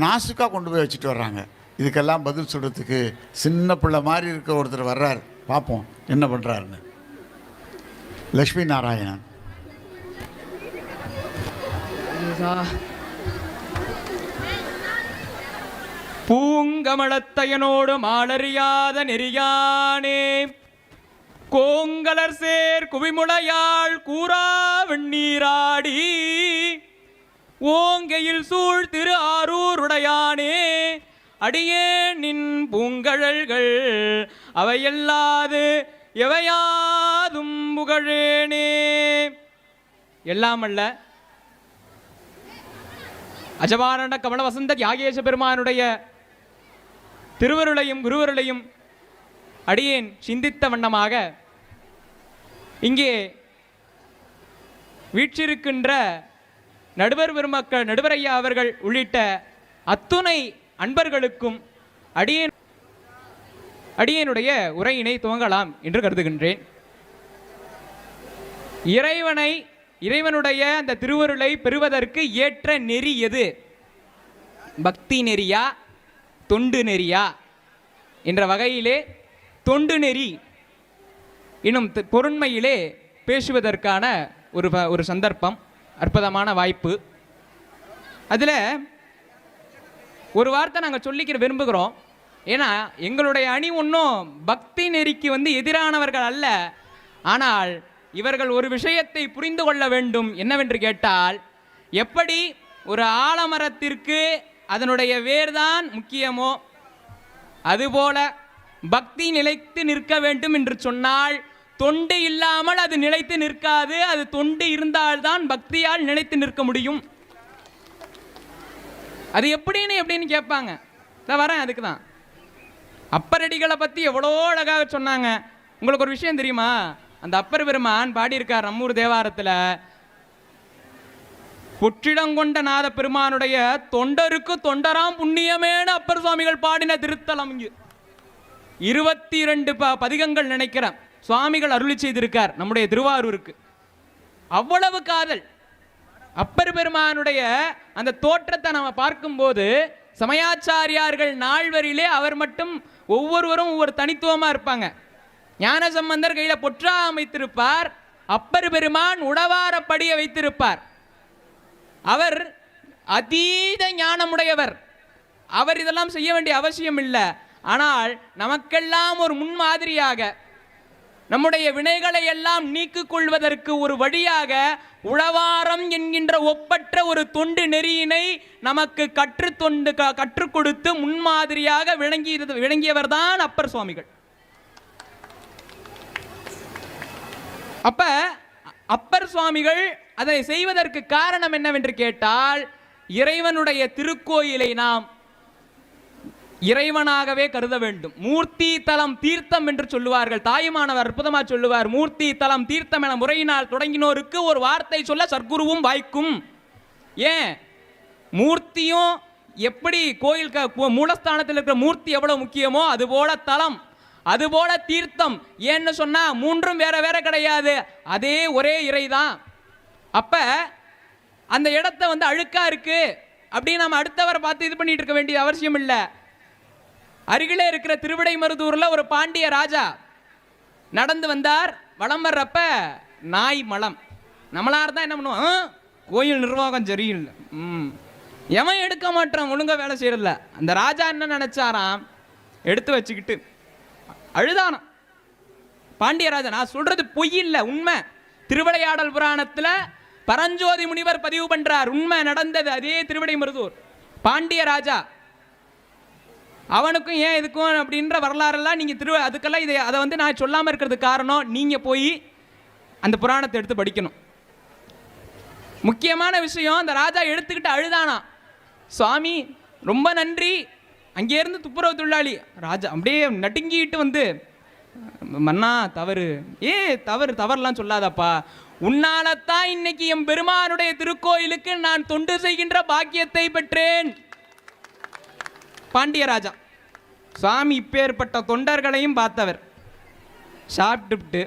நாசுக்காக கொண்டு போய் வச்சுட்டு வர்றாங்க. இதுக்கெல்லாம் பதில் சொல்கிறதுக்கு சின்ன பிள்ளை மாதிரி இருக்க ஒருத்தர் வர்றார். பார்ப்போம் என்ன பண்ணுறாருன்னு. லக்ஷ்மி நாராயணன். பூங்கமலத்தையனோடு மாலறியாத நெறியானே கோங்கலர் சேர் குவிமுளையாள் கூறா வெண்ணீராடி ஓங்கையில் சூழ் திரு ஆரூருடையானே அடியே நின் பூங்கழல்கள் அவையல்லாது எவையாதும் புகழேனே. எல்லாமல்ல அஜபானண்ட கமல வசந்த தியாகேச பெருமானுடைய திருவருளையும் குருவருளையும் அடியேன் சிந்தித்த வண்ணமாக இங்கே வீற்றிருக்கின்ற நடுவர் பெருமக்கள், நடுவரையா அவர்கள் உள்ளிட்ட அத்துணை அன்பர்களுக்கும் அடியேனுடைய உரையினை துவங்கலாம் என்று கருதுகின்றேன். இறைவனுடைய அந்த திருவருளை பெறுவதற்கு ஏற்ற நெறி எது? பக்தி நெறியா தொண்டு நெறியா என்ற வகையிலே தொண்டு நெறி இன்னும் பொருண்மையிலே பேசுவதற்கான ஒரு சந்தர்ப்பம், அற்புதமான வாய்ப்பு. அதில் ஒரு வார்த்தை நாங்கள் சொல்லிக்கிற விரும்புகிறோம். ஏன்னா எங்களுடைய அணி ஒன்றும் பக்தி நெறிக்கு எதிரானவர்கள் அல்ல. ஆனால் இவர்கள் ஒரு விஷயத்தை புரிந்து கொள்ள வேண்டும். என்னவென்று கேட்டால், எப்படி ஒரு ஆலமரத்திற்கு அதனுடைய வேர்தான் முக்கியமோ அதுபோல பக்தி நிலைத்து நிற்க வேண்டும் என்று சொன்னால் தொண்டு இல்லாமல் அது நிலைத்து நிற்காது. அது தொண்டு இருந்தால்தான் பக்தியால் நிலைத்து நிற்க முடியும். அது எப்படின்னு கேட்பாங்க. இதை வரேன், அதுக்கு தான். அப்பரடிகளை பற்றி எவ்வளோ அழகாக சொன்னாங்க. உங்களுக்கு ஒரு விஷயம் தெரியுமா? அந்த அப்பர் பெருமான் பாடியிருக்கார் நம்மூர் தேவாரத்தில், பொற்றிடங்கொண்ட நாத பெருமானுடைய தொண்டருக்கு தொண்டராம் புண்ணியமேனு அப்பர் சுவாமிகள் பாடின திருத்தலம். இங்கு 22 பதிகங்கள் நினைக்கிறேன் சுவாமிகள் அருளி செய்திருக்கார் நம்முடைய திருவாரூருக்கு. அவ்வளவு காதல். அப்பர் பெருமானுடைய அந்த தோற்றத்தை நம்ம பார்க்கும்போது சமயாச்சாரியார்கள் நால்வரிலே அவர் மட்டும் ஒவ்வொருவரும் ஒவ்வொரு தனித்துவமாக இருப்பாங்க. ஞான சம்பந்தர் கையில் பொற்றா அமைத்திருப்பார், அப்பர் பெருமான் உடவாரப்படிய வைத்திருப்பார். அவர் அதீத ஞானமுடையவர். அவர் இதெல்லாம் செய்ய வேண்டிய அவசியம் இல்லை. ஆனால் நமக்கெல்லாம் ஒரு முன்மாதிரியாக, நம்முடைய வினைகளை எல்லாம் நீக்கிக் கொள்வதற்கு ஒரு வழியாக உளவாரம் என்கின்ற ஒப்பற்ற ஒரு தொண்டு நெறியினை நமக்கு கற்றுக் கொடுத்து முன்மாதிரியாக விளங்கியவர் தான் அப்பர் சுவாமிகள். அப்ப அப்பர் சுவாமிகள் அதை செய்வதற்கு காரணம் என்னவென்று கேட்டால், இறைவனுடைய திருக்கோயிலை நாம் இறைவனாகவே கருத வேண்டும். மூர்த்தி தலம் தீர்த்தம் என்று சொல்லுவார்கள். தாயுமானவர் அற்புதமா சொல்லுவார், மூர்த்தி தலம் தீர்த்தம் என முறையினால் தொடங்கினோருக்கு ஒரு வார்த்தை சொல்ல சற்குருவும் வாய்க்கும். ஏன் மூர்த்தியும் எப்படி கோயில் மூலஸ்தானத்தில் இருக்கிற மூர்த்தி எவ்வளவு முக்கியமோ அதுபோல தலம், அதுபோல தீர்த்தம். ஏன்னு சொன்னா மூன்றும் வேற வேற கிடையாது, அதே ஒரே இறைதான். அப்ப அந்த இடத்த அழுக்கா இருக்கு அப்படின்னு நம்ம அடுத்தவரை பார்த்து இது பண்ணிட்டு இருக்க வேண்டிய அவசியம் இல்லை. அருகிலே இருக்கிற திருவிடைமருதூர்ல ஒரு பாண்டிய ராஜா நடந்து வந்தார். வலம் வர்றப்ப நாய் மலம். நம்மளா இருந்தா என்ன பண்ணுவோம்? கோயில் நிர்வாகம் சரியில்லை, எவன் எடுக்க மாட்டான், ஒழுங்கா வேலை செய்யறதில்ல. அந்த ராஜா என்ன நினைச்சாராம், எடுத்து வச்சுக்கிட்டு அழுதானாம். பாண்டிய ராஜா, நான் சொல்றது பொய் இல்லை, உண்மை. திருவிளையாடல் புராணத்துல பரஞ்சோதி முனிவர் பதிவு பண்றார், உண்மை நடந்தது. அதே திருவிடைமருதூர் பாண்டிய ராஜா. அவனுக்கும் ஏன் இதுக்கும் அப்படின்ற வரலாறெல்லாம் நீங்கள் அதுக்கெல்லாம் அதை நான் சொல்லாமல் இருக்கிறதுக்கு காரணம், நீங்கள் போய் அந்த புராணத்தை எடுத்து படிக்கணும். முக்கியமான விஷயம், அந்த ராஜா எடுத்துக்கிட்டு அழுதானா, சுவாமி ரொம்ப நன்றி. அங்கேருந்து துப்புரவு தொழிலாளி ராஜா அப்படியே நடுங்கிட்டு மன்னா தவறு, தவறுலாம் சொல்லாதப்பா, உன்னாலத்தான் இன்னைக்கு என் பெருமானுடைய திருக்கோயிலுக்கு நான் தொண்டு செய்கின்ற பாக்கியத்தை பெற்றேன். பாண்டியராஜா சுவாமி இப்பேற்பட்ட தொண்டர்களையும் பார்த்தவர். சாப்பிட்டுவிட்டு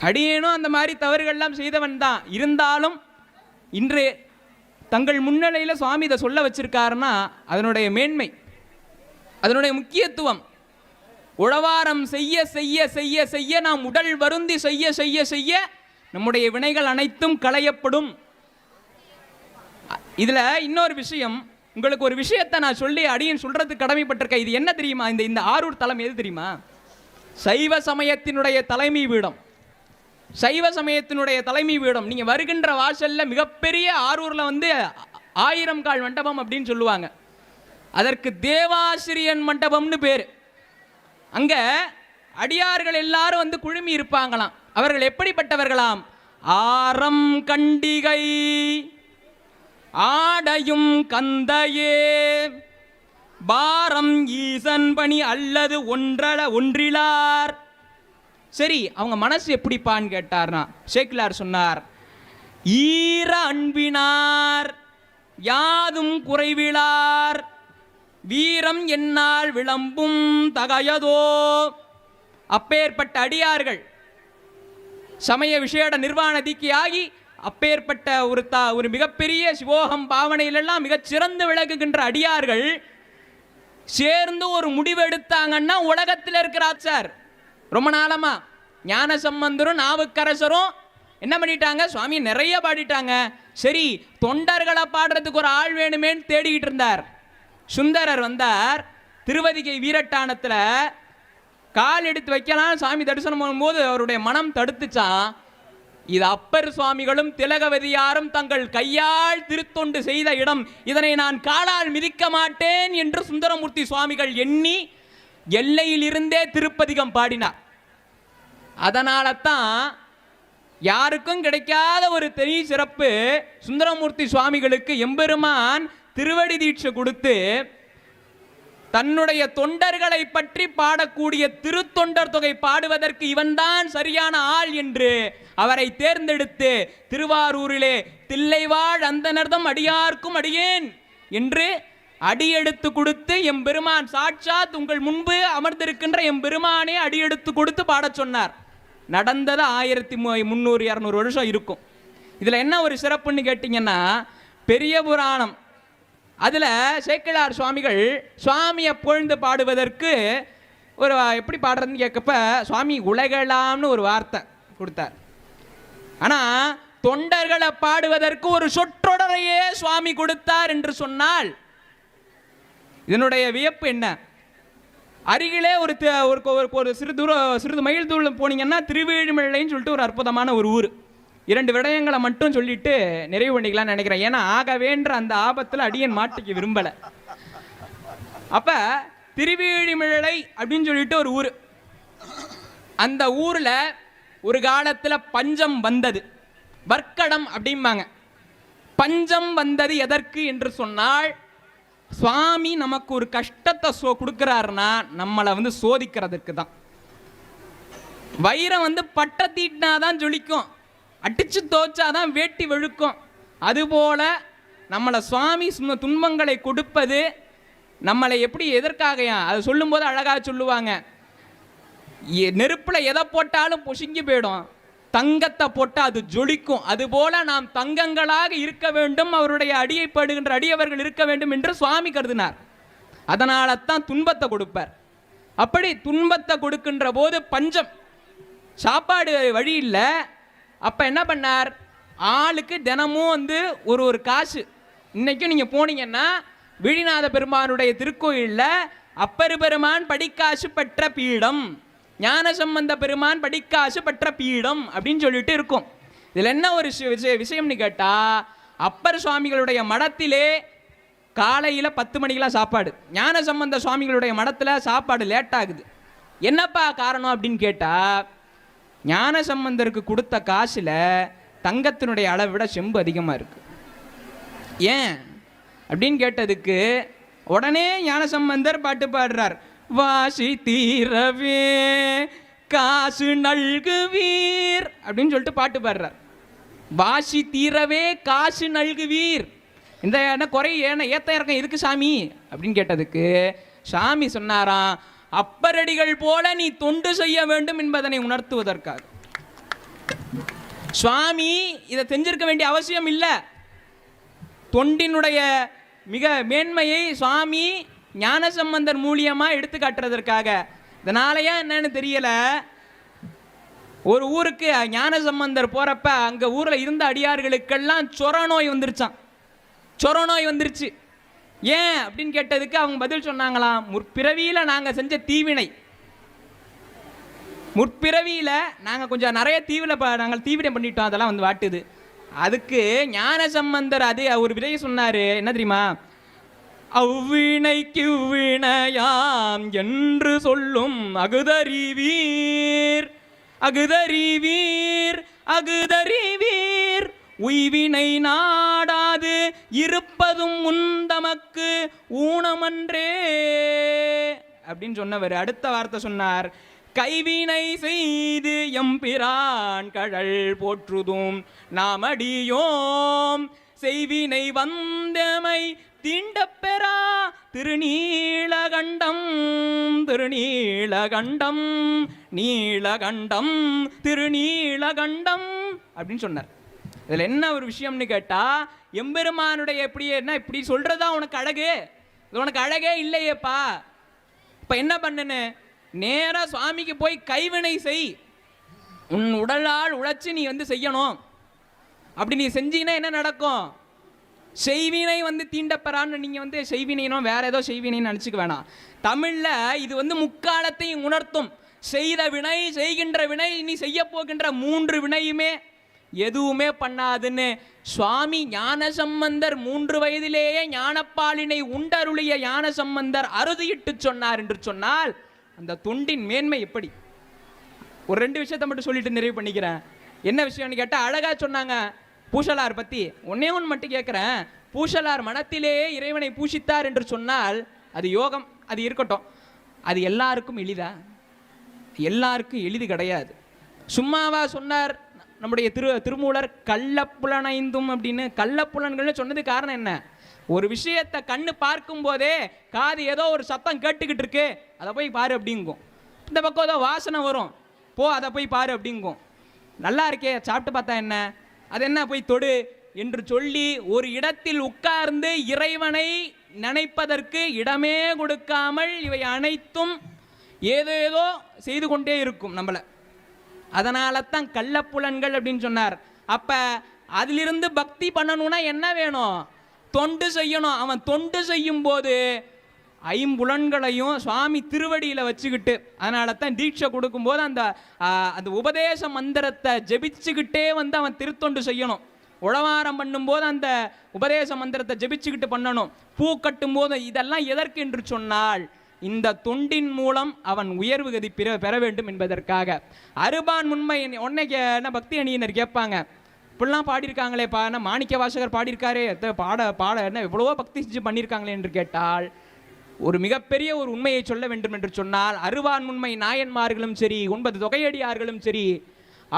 அடியேனும் அந்த மாதிரி தவறுகள்லாம் செய்தவன் தான். இருந்தாலும் இன்று தங்கள் முன்னிலையில் சுவாமி இதை சொல்ல வச்சிருக்காருன்னா அதனுடைய மேன்மை, அதனுடைய முக்கியத்துவம். உழவாரம் செய்ய செய்ய செய்ய செய்ய நாம் உடல் வருந்தி செய்ய செய்ய செய்ய நம்முடைய வினைகள் அனைத்தும் களையப்படும். இதில் இன்னொரு விஷயம், உங்களுக்கு ஒரு விஷயத்தை நான் சொல்லி அடியேன் சொல்றதுக்கு கடமைப்பட்டிருக்கேன். இது என்ன தெரியுமா? இந்த ஆரூர் தலம் எது தெரியுமா? சைவ சமயத்தினுடைய தலைமை பீடம். சைவ சமயத்தினுடைய தலைமை பீடம். நீங்க வருகின்ற வாசல்ல மிகப்பெரிய ஆரூர்ல 1000 கால் மண்டபம் அப்படின்னு சொல்லுவாங்க. அதற்கு தேவாசிரியன் மண்டபம்னு பேரு. அங்க அடியார்கள் எல்லாரும் குழுமி இருப்பாங்களாம். அவர்கள் எப்படிப்பட்டவர்களாம்? ஆரம் கண்டிகை ஆடையும் கந்தையே பாரம் ஈசன் பணி அல்லது ஒன்றிலார். சரி, அவங்க மனசு எப்படிப்பான்னு கேட்டார்னா சேக்கிலார் சொன்னார், ஈர அன்பினார் யாதும் குறைவிலார் வீரம் என்னால் விளம்பும் தகையதோ. அப்பேற்பட்ட அடியார்கள் சமய விசேட நிர்வாண தீக்கியாகி அப்பேற்பட்ட ஒரு மிகப்பெரிய சிவோகம் பாவனையிலெல்லாம் மிகச் சிறந்து விளங்குகின்ற அடியார்கள் சேர்ந்து ஒரு முடிவு எடுத்தாங்கன்னா உலகத்தில் இருக்கிறார் சார். ரொம்ப நாளமா ஞான சம்பந்தரும் நாவுக்கரசரும் என்ன பண்ணிட்டாங்க? சுவாமி நிறைய பாடிட்டாங்க. சரி, தொண்டர்களை பாடுறதுக்கு ஒரு ஆள் வேணுமேன்னு தேடிக்கிட்டு இருந்தார். சுந்தரர் வந்தார். திருவதிகை வீரட்டானத்தில் கால் எடுத்து வைக்கலாம் சாமி தரிசனம் பண்ணும்போது அவருடைய மனம் தடுத்துச்சான். இது அப்பர் சுவாமிகளும் திலகவதியாரும் தங்கள் கையால் திருத்தொண்டு செய்த இடம், இதனை நான் காலால் மிதிக்க மாட்டேன் என்று சுந்தரமூர்த்தி சுவாமிகள் எண்ணி எல்லையில் இருந்தே திருப்பதிகம் பாடினார். அதனால தான் யாருக்கும் கிடைக்காத ஒரு தனி சிறப்பு சுந்தரமூர்த்தி சுவாமிகளுக்கு எம்பெருமான் திருவடி தீட்சை கொடுத்து தன்னுடைய தொண்டர்களை பற்றி பாடக்கூடிய திருத்தொண்டர் தொகை பாடுவதற்கு இவன்தான் சரியான ஆள் என்று அவரை தேர்ந்தெடுத்து திருவாரூரிலே தில்லைவாழ் அந்தனர்தம் அடியார்க்கும் அடியேன் என்று அடியெடுத்து கொடுத்து எம்பெருமான் சாட்சாத் உங்கள் முன்பு அமர்ந்திருக்கின்ற எம்பெருமானே அடியெடுத்து கொடுத்து பாடச் சொன்னார். நடந்தது 1300-200 வருஷம் இருக்கும். இதில் என்ன ஒரு சிறப்புன்னு கேட்டிங்கன்னா, பெரிய புராணம் அதில் சேக்கிழார் சுவாமிகள் சுவாமியை புகழ்ந்து பாடுவதற்கு ஒரு எப்படி பாடுறதுன்னு கேட்கப்ப சுவாமி உலகலாம்னு ஒரு வார்த்தை கொடுத்தார். ஆனால் தொண்டர்களை பாடுவதற்கு ஒரு சொற்றொடரையே சுவாமி கொடுத்தார் என்று சொன்னால் இதனுடைய வியப்பு என்ன? அருகிலே ஒரு சிறிது மைல் தூரம் போனீங்கன்னா திருவேழிமலைன்னு சொல்லிட்டு ஒரு அற்புதமான ஒரு ஊர். 2 விடயங்களை மட்டும் சொல்லிட்டு நிறைவு பண்ணிக்கலாம்னு நினைக்கிறேன். ஏன்னா ஆகவேன்ற அந்த ஆபத்தில் அடியன் மாட்டிக்க விரும்பலை. அப்போ திருவேழிமலை அப்படின்னு சொல்லிட்டு ஒரு ஊர். அந்த ஊரில் ஒரு காலத்தில் பஞ்சம் வந்தது. வர்க்கடம் அப்படிம்பாங்க. பஞ்சம் வந்தது எதற்கு என்று சொன்னால், சுவாமி நமக்கு ஒரு கஷ்டத்தை கொடுக்குறாருன்னா நம்மளை சோதிக்கிறதுக்கு தான். வைரம் பட்டை தீட்டினாதான் ஜொலிக்கும், அடிச்சு தோச்சாதான் வேட்டி வெளுக்கும். அதுபோல நம்மளை சுவாமி துன்பங்களை கொடுப்பது நம்மளை எப்படி எதற்காகையா அதை சொல்லும்போது அழகாக சொல்லுவாங்க, நெருப்பில் எதை போட்டாலும் பொசுங்கி போயிடும், தங்கத்தை போட்டால் அது ஜொலிக்கும். அதுபோல நாம் தங்கங்களாக இருக்க வேண்டும், அவருடைய அடியை படுகின்ற அடியவர்கள் இருக்க வேண்டும் என்று சுவாமி கருதினார். அதனால தான் துன்பத்தை கொடுப்பார். அப்படி துன்பத்தை கொடுக்கின்ற போது பஞ்சம், சாப்பாடு வழி இல்லை. அப்போ என்ன பண்ணார்? ஆளுக்கு தினமும் ஒரு காசு. இன்னைக்கும் நீங்கள் போனீங்கன்னா விழிநாத பெருமானுடைய திருக்கோயிலில் அப்பர் பெருமான் படிக்காசு பெற்ற பீடம், ஞான சம்பந்த பெருமான் படிக்காசு பெற்ற பீடம் அப்படின்னு சொல்லிட்டு இருக்கும். இதில் என்ன ஒரு விஷயம்னு கேட்டால், அப்பர் சுவாமிகளுடைய மடத்திலே காலையில் 10 மணிக்கெலாம் சாப்பாடு, ஞான சம்பந்த சுவாமிகளுடைய மடத்தில் சாப்பாடு லேட் ஆகுது. என்னப்பா காரணம் அப்படின்னு கேட்டால், ஞான சம்பந்தருக்கு கொடுத்த காசில் தங்கத்தினுடைய அளவை விட செம்பு அதிகமாக இருக்குது. ஏன் அப்படின்னு கேட்டதுக்கு உடனே ஞான சம்பந்தர் பாட்டு பாடுறார், வாசி தீரவே காசு நல்குவீர் அப்படின்னு சொல்லிட்டு பாட்டு பாடுறார். வாசி தீரவே காசு நல்குவீர், இந்த என்ன குறை ஏன்னா ஏத்த இறக்கம் இருக்கு சாமி அப்படின்னு கேட்டதுக்கு சாமி சொன்னாராம், அப்பரடிகள் போல நீ தொண்டு செய்ய வேண்டும் என்பதனை உணர்த்துவதற்காக. சுவாமி இதை தெரிஞ்சிருக்க வேண்டிய அவசியம் இல்லை. தொண்டினுடைய மிக மேன்மையை சுவாமி ஞானசம்பந்தர் மூலியமாக எடுத்து காட்டுறதற்காக. இதனாலயா என்னன்னு தெரியல, ஒரு ஊருக்கு ஞானசம்பந்தர் போகிறப்ப அங்கே ஊரில் இருந்த அடியார்களுக்கெல்லாம் சொர நோய் வந்துருச்சான். சொர நோய் வந்துருச்சு. ஏன் அப்படின்னு கேட்டதுக்கு அவங்க பதில் சொன்னாங்களாம், முற்பிறவியில் நாங்கள் செஞ்ச தீவினை, முற்பிறவியில் நாங்கள் கொஞ்சம் நிறைய நாங்கள் தீவினை பண்ணிட்டோம், அதெல்லாம் வந்து வாட்டுது. அதுக்கு ஞானசம்பந்தர் அது ஒரு விதையை சொன்னார். என்ன தெரியுமா? அவ்வினைக்கு வினையாம் என்று சொல்லும் அகுதறிவீர், அகுதறிவீர், அகுதறிவீர், உய்வினை நாடாது இருப்பதும் உந்தமக்கு ஊனமன்றே அப்படின்னு சொன்னவர் அடுத்த வார்த்தை சொன்னார், கைவினை செய்து எம்பிரான் கழல் போற்றுதும் நாமடியோம் செய்வினை வந்தமை தீண்டப்பெறா திருநீலகண்டம், திருநீலகண்டம், நீலகண்டம், திருநீலகண்டம் அப்படின்னு சொன்னார். இதில் என்ன ஒரு விஷயம்னு கேட்டால், எம்பெருமானுடைய எப்படி என்ன இப்படி சொல்கிறதா உனக்கு அழகு, இது உனக்கு அழகே இல்லையேப்பா. இப்போ என்ன பண்ணுன்னு நேராக சுவாமிக்கு போய் கைவினை செய், உன் உடலால் உழைச்சி நீ வந்து செய்யணும். அப்படி நீ செஞ்சீங்கன்னா என்ன நடக்கும்? செய்வினை வந்து தீண்டப்பெறான்னு நீங்கள் வந்து செய்வினைனோ வேற ஏதோ செய்வினைன்னு நினச்சிக்க வேணாம். தமிழில் இது வந்து முக்காலத்தையும் உணர்த்தும். செய்த வினை, செய்கின்ற வினை, நீ செய்ய போகின்ற 3 வினையுமே எதுவுமே பண்ணாதுன்னு சுவாமி ஞானசம்பந்தர் 3 வயதிலேயே ஞானப்பாலினை உண்டருளிய ஞானசம்பந்தர் அறுதியிட்டு சொன்னார் என்று சொன்னால் அந்த தொண்டின் மேன்மை எப்படி. ஒரு 2 விஷயத்தை மட்டும் சொல்லிட்டு நிறைவு பண்ணிக்கிறேன். என்ன விஷயம்னு கேட்டால், அழகா சொன்னாங்க பூசலார் பற்றி. ஒன்னே ஒன்று மட்டும் கேட்குறேன், பூசலார் மனத்திலேயே இறைவனை பூஷித்தார் என்று சொன்னால் அது யோகம், அது இருக்கட்டும். அது எல்லாருக்கும் எளிதா? எல்லாருக்கும் எளிது கிடையாது. சும்மாவா சொன்னார் நம்முடைய திருமூலர் கள்ளப்புலனைந்தும் அப்படின்னு? கள்ளப்புலன்கள்னு சொன்னது காரணம் என்ன? ஒரு விஷயத்தை கண்ணு பார்க்கும் போதே காது ஏதோ ஒரு சத்தம் கேட்டுக்கிட்டு இருக்கு, அதை போய் பாரு அப்படிங்கும். இந்த பக்கம் ஏதோ வாசனை வரும், போ அதை போய் பாரு அப்படிங்கும். நல்லா இருக்கே, சாப்பிட்டு பார்த்தா என்ன, அது என்ன போய் தொடு என்று சொல்லி ஒரு இடத்தில் உட்கார்ந்து இறைவனை நினைப்பதற்கு இடமே கொடுக்காமல் இவை அனைத்தும் ஏதேதோ செய்து கொண்டே இருக்கும் நம்மளை. அதனால தான் கள்ளப்புலன்கள் அப்படின்னு சொன்னார். அப்போ அதிலிருந்து பக்தி பண்ணணும்னா என்ன வேணும்? தொண்டு செய்யணும். அவன் தொண்டு செய்யும் போது 5 புலன்களையும் சுவாமி திருவடியில் வச்சுக்கிட்டு, அதனால தான் தீட்சை கொடுக்கும்போது அந்த உபதேச மந்திரத்தை ஜெபிச்சுக்கிட்டே வந்து அவன் திருத்தொண்டு செய்யணும். உழவாரம் பண்ணும்போது அந்த உபதேச மந்திரத்தை ஜெபிச்சுக்கிட்டு பண்ணணும். பூ கட்டும் போது இதெல்லாம் எதற்கு என்று சொன்னால், இந்த தொண்டின் மூலம் அவன் உயர்வு கதி பெற வேண்டும் என்பதற்காக. அருபான் முன்மை என்ன பக்தி அணியினர் கேட்பாங்க, இப்படிலாம் பாடியிருக்காங்களேப்பா, என்ன மாணிக்க வாசகர் பாடியிருக்காரே, பாட என்ன எவ்வளவோ பக்தி செஞ்சு பண்ணியிருக்காங்களே என்று கேட்டால், ஒரு மிகப்பெரிய ஒரு உண்மையை சொல்ல வேண்டும் என்று சொன்னால், அருவான் முன்மை நாயன்மார்களும் சரி, 9 தொகையடியார்களும் சரி,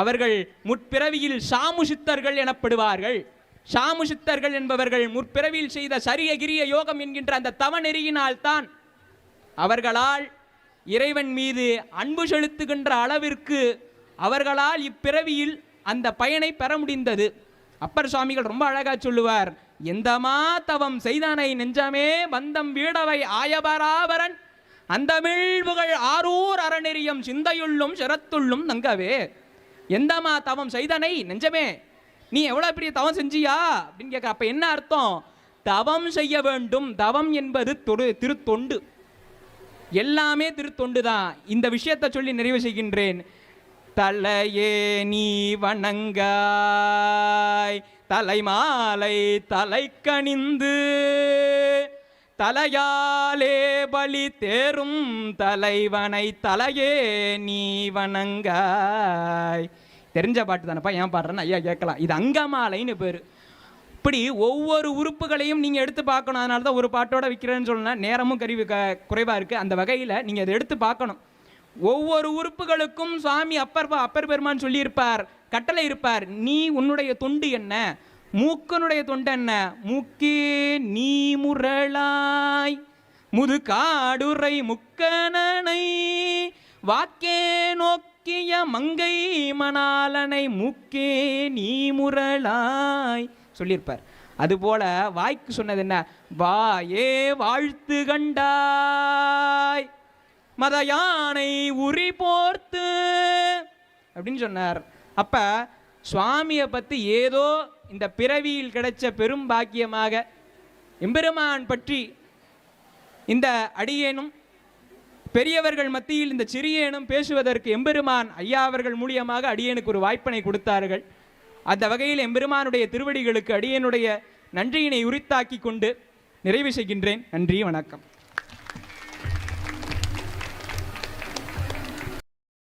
அவர்கள் முற்பிறவியில் சாமுசித்தர்கள் எனப்படுவார்கள். சாமுசித்தர்கள் என்பவர்கள் முற்பிறவியில் செய்த சரிய கிரிய யோகம் என்கின்ற அந்த தவ நெறியினால் தான் அவர்களால் இறைவன் மீது அன்பு செலுத்துகின்ற அளவிற்கு அவர்களால் இப்பிறவியில் அந்த பயனை பெற முடிந்தது. அப்பர் சுவாமிகள் ரொம்ப அழகா சொல்லுவார், எந்தமா தவம் செய்தனை நெஞ்சமே பந்தம் வீடவை ஆயபராபரன் அந்த மிழ்வுகள் ஆரூர் அறநெறியம் சிந்தையுள்ளும் சிரத்துள்ளும் தங்கவே. எந்தமா தவம் செய்தனை நெஞ்சமே, நீ எவ்வளோ பெரிய தவம் செஞ்சியா அப்படின்னு கேட்க. அப்போ என்ன அர்த்தம்? தவம் செய்ய வேண்டும். தவம் என்பது திருத்தொண்டு, எல்லாமே திருத்தொண்டு தான். இந்த விஷயத்தை சொல்லி நிறைவு செய்கின்றேன். தலையே நீ வணங்காய் தலைமாலை தலைக்கணிந்து தலையாலே பலி தேரும் தலைவனை தலையே நீ வணங்காய். தெரிஞ்ச பாட்டு தானப்பா, ஏன் பாடுறேன்னு ஐயா கேட்கலாம். இது அங்கமாலைன்னு பேர். இப்படி ஒவ்வொரு உறுப்புகளையும் நீங்கள் எடுத்து பார்க்கணும். அதனால தான் ஒரு பாட்டோட விற்கிறேன்னு சொல்லலாம், நேரமும் குறைவாக இருக்குது. அந்த வகையில் நீங்கள் அதை எடுத்து பார்க்கணும். ஒவ்வொரு உறுப்புகளுக்கும் சுவாமி அப்பர் பெருமான் சொல்லியிருப்பார், கட்டளை இருப்பார். நீ உன்னுடைய தொண்டு என்ன? மூக்கனுடைய தொண்டு என்ன? மூக்கே நீ முரளாய் முது காடுரை முக்கணனை வாக்கே நோக்கிய மங்கை மணாலனை மூக்கே நீ முரளாய் சொல்லியிருப்பார். அதுபோல வாய்க்கு சொன்னது என்ன? வாயே வாழ்த்து கண்டாய் மத யானை உரி போர்த்து அப்படின்னு சொன்னார். அப்ப சுவாமியை பற்றி ஏதோ இந்த பிறவியில் கிடைச்ச பெரும் பாக்கியமாக எம்பெருமான் பற்றி இந்த அடியேனும் பெரியவர்கள் மத்தியில் இந்த சிறியேனும் பேசுவதற்கு எம்பெருமான் ஐயா அவர்கள் மூலியமாக அடியேனுக்கு ஒரு வாய்ப்பினை கொடுத்தார்கள். அந்த வகையில் எம்பெருமானுடைய திருவடிகளுக்கு அடியேனுடைய நன்றியினை உரித்தாக்கி கொண்டு நிறைவு செய்கின்றேன். நன்றி, வணக்கம்.